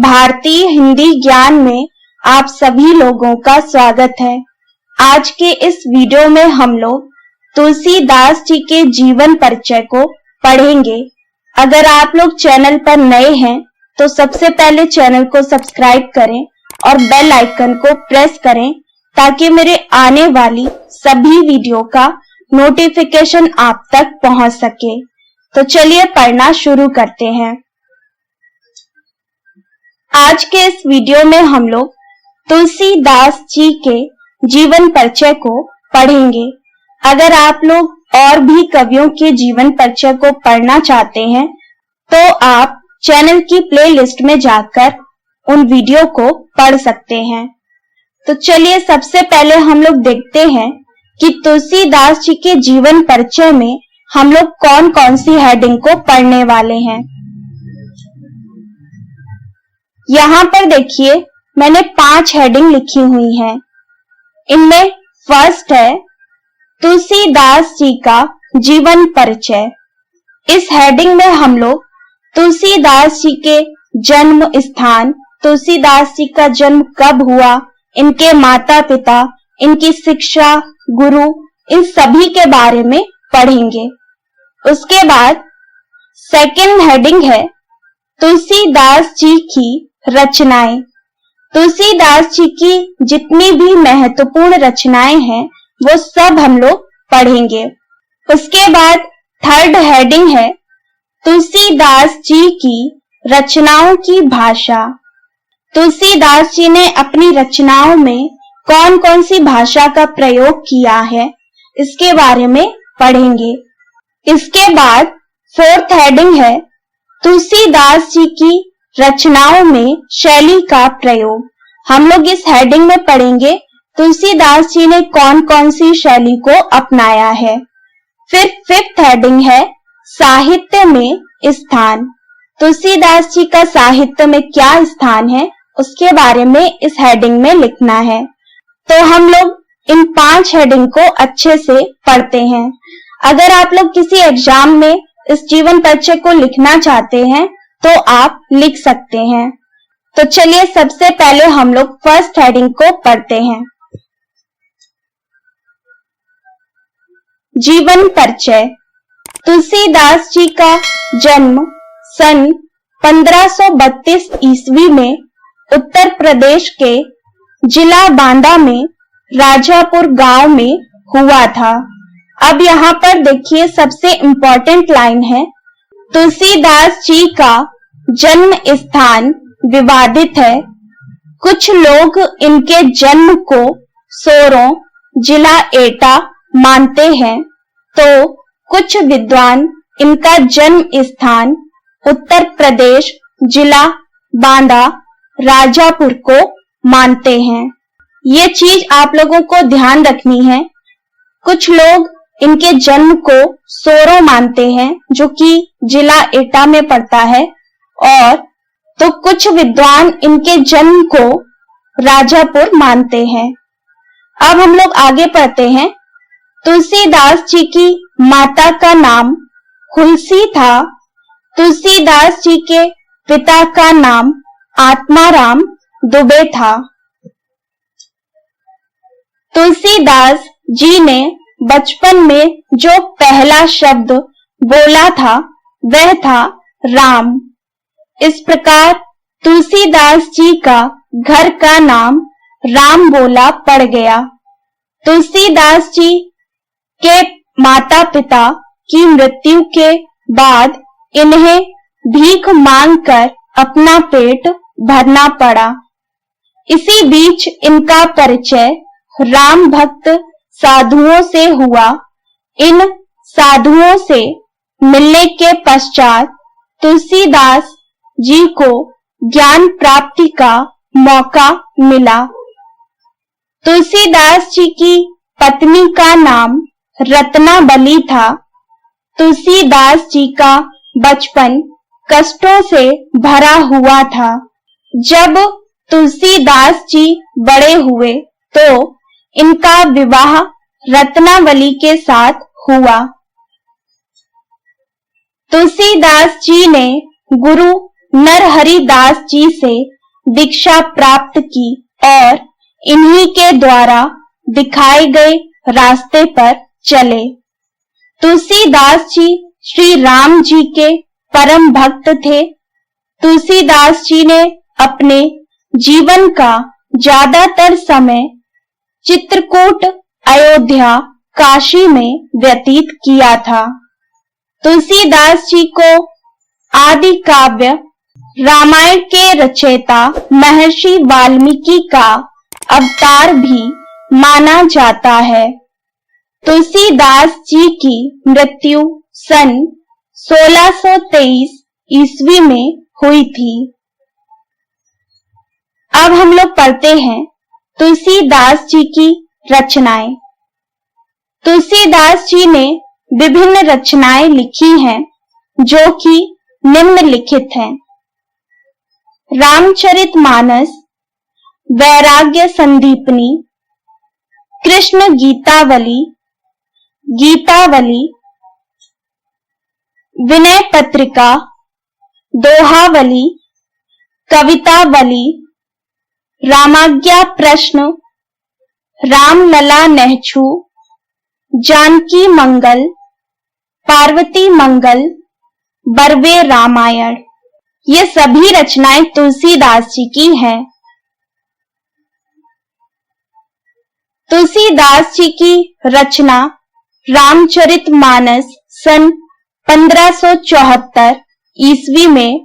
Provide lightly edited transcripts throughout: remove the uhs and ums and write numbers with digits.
भारतीय हिंदी ज्ञान में आप सभी लोगों का स्वागत है। आज के इस वीडियो में हम लोग तुलसीदास जी के जीवन परिचय को पढ़ेंगे। अगर आप लोग चैनल पर नए हैं तो सबसे पहले चैनल को सब्सक्राइब करें और बेल आइकन को प्रेस करें ताकि मेरे आने वाली सभी वीडियो का नोटिफिकेशन आप तक पहुंच सके। तो चलिए पढ़ना शुरू करते हैं। आज के इस वीडियो में हम लोग तुलसीदास जी के जीवन परिचय को पढ़ेंगे। अगर आप लोग और भी कवियों के जीवन परिचय को पढ़ना चाहते हैं तो आप चैनल की प्लेलिस्ट में जाकर उन वीडियो को पढ़ सकते हैं। तो चलिए सबसे पहले हम लोग देखते हैं कि तुलसीदास जी के जीवन परिचय में हम लोग कौन कौन सी हेडिंग को पढ़ने वाले हैं। यहाँ पर देखिए मैंने 5 हेडिंग लिखी हुई हैं। इनमें फर्स्ट है तुलसीदास जी का जीवन परिचय। इस हेडिंग में हम लोग तुलसीदास जी के जन्म स्थान, तुलसीदास जी का जन्म कब हुआ, इनके माता पिता, इनकी शिक्षा, गुरु, इन सभी के बारे में पढ़ेंगे। उसके बाद सेकंड हेडिंग है तुलसीदास जी की रचनाएं। तुलसीदास जी की जितनी भी महत्वपूर्ण रचनाएं हैं वो सब हम लोग पढ़ेंगे। उसके बाद थर्ड हेडिंग है तुलसीदास जी की रचनाओं की भाषा। तुलसीदास जी ने अपनी रचनाओं में कौन कौन सी भाषा का प्रयोग किया है, इसके बारे में पढ़ेंगे। इसके बाद फोर्थ हेडिंग है तुलसीदास जी की रचनाओं में शैली का प्रयोग। हम लोग इस हेडिंग में पढ़ेंगे तुलसीदास जी ने कौन कौन सी शैली को अपनाया है। फिर फिफ्थ हेडिंग है साहित्य में स्थान। तुलसीदास जी का साहित्य में क्या स्थान है उसके बारे में इस हेडिंग में लिखना है। तो हम लोग इन 5 हेडिंग को अच्छे से पढ़ते हैं। अगर आप लोग किसी एग्जाम में इस जीवन परिचय को लिखना चाहते हैं तो आप लिख सकते हैं। तो चलिए सबसे पहले हम लोग फर्स्ट हेडिंग को पढ़ते हैं। जीवन परिचय। तुलसीदास जी का जन्म सन 1532 ईस्वी में उत्तर प्रदेश के जिला बांदा में राजापुर गांव में हुआ था। अब यहाँ पर देखिए सबसे इम्पोर्टेंट लाइन है तुलसीदास जी का जन्म स्थान विवादित है। कुछ लोग इनके जन्म को सोरों जिला एटा मानते हैं तो कुछ विद्वान इनका जन्म स्थान उत्तर प्रदेश जिला बांदा राजापुर को मानते हैं। ये चीज आप लोगों को ध्यान रखनी है। कुछ लोग इनके जन्म को सोरों मानते हैं जो कि जिला एटा में पड़ता है, और तो कुछ विद्वान इनके जन्म को राजापुर मानते हैं। अब हम लोग आगे पढ़ते हैं। तुलसीदास जी की माता का नाम हुलसी था। तुलसीदास जी के पिता का नाम आत्माराम दुबे था। तुलसीदास जी ने बचपन में जो पहला शब्द बोला था वह था राम। इस प्रकार तुलसीदास जी का घर का नाम राम बोला पड़ गया। तुलसीदास जी के माता पिता की मृत्यु के बाद इन्हें भीख मांगकर अपना पेट भरना पड़ा। इसी बीच इनका परिचय राम भक्त साधुओं से हुआ। इन साधुओं से मिलने के पश्चात तुलसीदास जी को ज्ञान प्राप्ति का मौका मिला। तुलसीदास जी की पत्नी का नाम रत्नावली था। तुलसीदास जी का बचपन कष्टों से भरा हुआ था। जब तुलसीदास जी बड़े हुए तो इनका विवाह रत्नावली के साथ हुआ। तुलसीदास जी ने गुरु नरहरि दास जी से दीक्षा प्राप्त की और इन्हीं के द्वारा दिखाए गए रास्ते पर चले। तुलसीदास जी श्री राम जी के परम भक्त थे। तुलसीदास जी ने अपने जीवन का ज्यादातर समय चित्रकूट, अयोध्या, काशी में व्यतीत किया था। तुलसीदास जी को आदि काव्य रामायण के रचयिता महर्षि वाल्मीकि का अवतार भी माना जाता है। तुलसीदास जी की मृत्यु सन 1623 ईस्वी में हुई थी। अब हम लोग पढ़ते हैं तुलसीदास जी की रचनाएं। तुलसीदास जी ने विभिन्न रचनाएं लिखी हैं जो कि निम्नलिखित हैं। रामचरितमानस, वैराग्य संदीपनी, कृष्ण गीतावली, गीतावली, विनय पत्रिका, दोहावली, कवितावली, रामाज्ञा प्रश्न, रामलला नेहचू, जानकी मंगल, पार्वती मंगल, बरवे रामायण, ये सभी रचनाएं तुलसीदास जी की हैं। तुलसीदास जी की रचना रामचरितमानस सन 1574 ईस्वी में,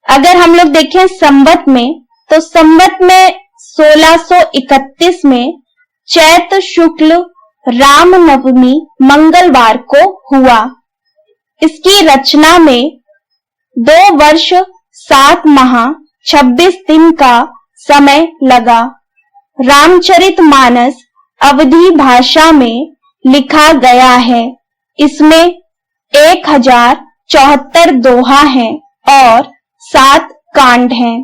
अगर हम लोग देखें संवत में, तो संवत में 1631 में चैत्र शुक्ल रामनवमी मंगलवार को हुआ। इसकी रचना में 2 वर्ष 7 माह 26 दिन का समय लगा। रामचरितमानस अवधी भाषा में लिखा गया है। इसमें 1074 दोहा हैं और 7 कांड हैं।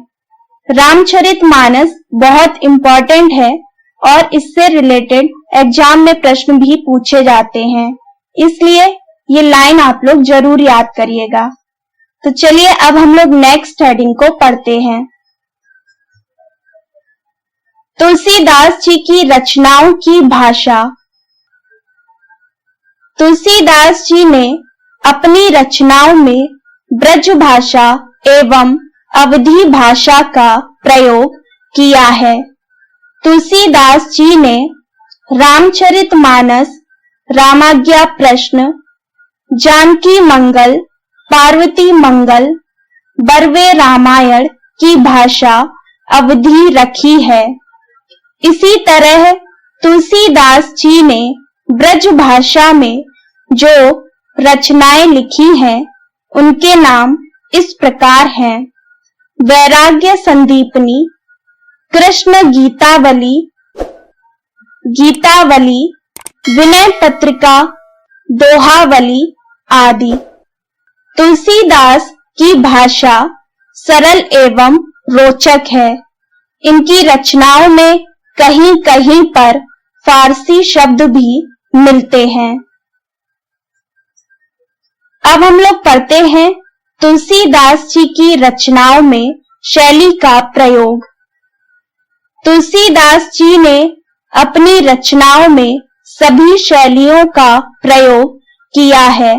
रामचरितमानस बहुत इंपॉर्टेंट है और इससे रिलेटेड एग्जाम में प्रश्न भी पूछे जाते हैं, इसलिए ये लाइन आप लोग जरूर याद करिएगा। तो चलिए अब हम लोग नेक्स्ट हेडिंग को पढ़ते हैं। तुलसीदास जी की रचनाओं की भाषा। तुलसीदास जी ने अपनी रचनाओं में ब्रज भाषा एवं अवधी भाषा का प्रयोग किया है। तुलसीदास जी ने रामचरितमानस, रामाज्ञा प्रश्न, जानकी मंगल, पार्वती मंगल, बरवे रामायण की भाषा अवधी रखी है। इसी तरह तुलसीदास जी ने ब्रज भाषा में जो रचनाएं लिखी हैं उनके नाम इस प्रकार हैं। वैराग्य संदीपनी, कृष्ण गीतावली, गीतावली, विनय पत्रिका, दोहावली आदि। तुलसीदास की भाषा सरल एवं रोचक है। इनकी रचनाओं में कहीं कहीं पर फारसी शब्द भी मिलते हैं। अब हम लोग पढ़ते हैं तुलसीदास जी की रचनाओं में शैली का प्रयोग। तुलसीदास जी ने अपनी रचनाओं में सभी शैलियों का प्रयोग किया है।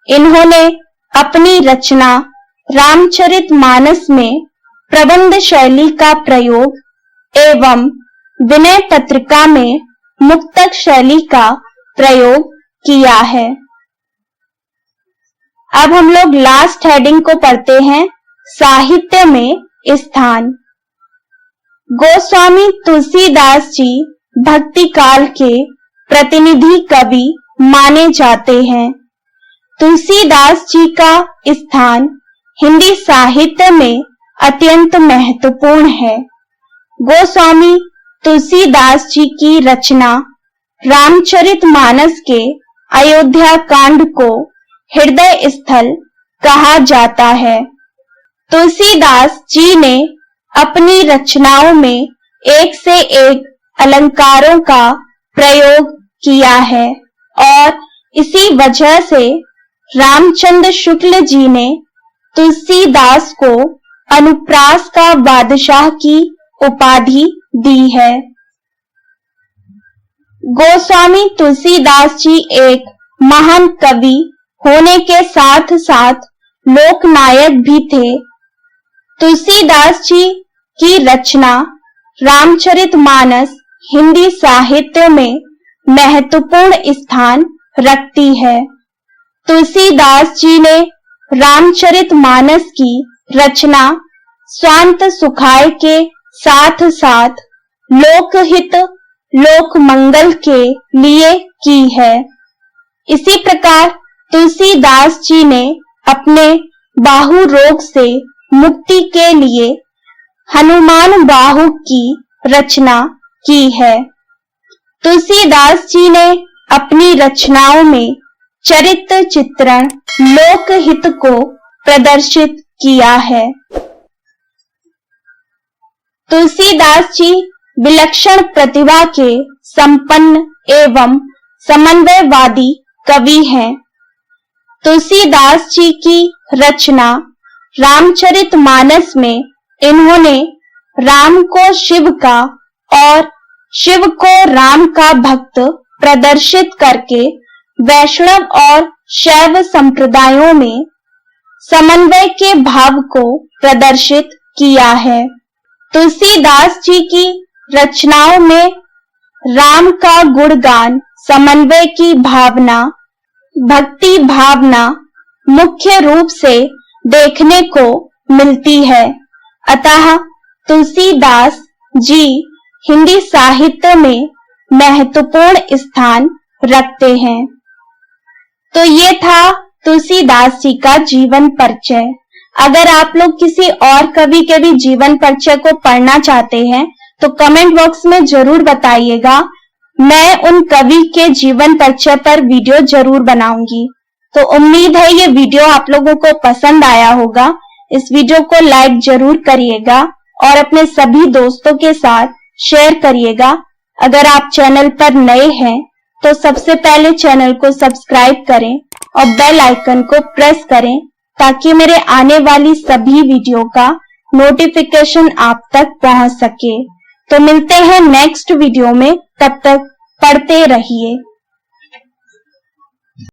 इन्होंने अपनी रचना रामचरितमानस में प्रबंध शैली का प्रयोग एवं विनय पत्रिका में मुक्तक शैली का प्रयोग किया है। अब हम लोग लास्ट हेडिंग को पढ़ते हैं, साहित्य में स्थान। गोस्वामी तुलसीदास जी भक्ति काल के प्रतिनिधि कवि माने जाते हैं। तुलसीदास जी का स्थान हिंदी साहित्य में अत्यंत महत्वपूर्ण है। गोस्वामी तुलसीदास जी की रचना रामचरितमानस के अयोध्या कांड को हृदय स्थल कहा जाता है। तुलसीदास जी ने अपनी रचनाओं में एक से एक अलंकारों का प्रयोग किया है और इसी वजह से रामचंद्र शुक्ल जी ने तुलसीदास को अनुप्रास का बादशाह की उपाधि दी है। गोस्वामी तुलसीदास जी एक महान कवि होने के साथ साथ लोकनायक भी थे। तुलसीदास जी की रचना रामचरितमानस हिंदी साहित्य में महत्वपूर्ण स्थान रखती है। तुलसीदास जी ने रामचरितमानस की रचना स्वांत सुखाय के साथ साथ लोकहित लोक मंगल के लिए की है। इसी प्रकार तुलसीदास जी ने अपने बाहु रोग से मुक्ति के लिए हनुमान बाहु की रचना की है। तुलसीदास जी ने अपनी रचनाओं में चरित्र चित्रण लोकहित को प्रदर्शित किया है। तुलसीदास जी विलक्षण प्रतिभा के संपन्न एवं समन्वयवादी कवि हैं। तुलसीदास जी की रचना रामचरितमानस में इन्होंने राम को शिव का और शिव को राम का भक्त प्रदर्शित करके वैष्णव और शैव संप्रदायों में समन्वय के भाव को प्रदर्शित किया है। तुलसीदास जी की रचनाओं में राम का गुणगान, समन्वय की भावना, भक्ति भावना मुख्य रूप से देखने को मिलती है। अतः तुलसीदास जी हिंदी साहित्य में महत्वपूर्ण स्थान रखते हैं। तो ये था तुलसीदास जी का जीवन परिचय। अगर आप लोग किसी और कवि के भी जीवन परिचय को पढ़ना चाहते हैं तो कमेंट बॉक्स में जरूर बताइएगा। मैं उन कवि के जीवन परिचय पर वीडियो जरूर बनाऊंगी। तो उम्मीद है ये वीडियो आप लोगों को पसंद आया होगा। इस वीडियो को लाइक जरूर करिएगा और अपने सभी दोस्तों के साथ शेयर करिएगा। अगर आप चैनल पर नए हैं तो सबसे पहले चैनल को सब्सक्राइब करें और बेल आइकन को प्रेस करें ताकि मेरे आने वाली सभी वीडियो का नोटिफिकेशन आप तक पहुंच सके। तो मिलते हैं नेक्स्ट वीडियो में, तब तक पढ़ते रहिए।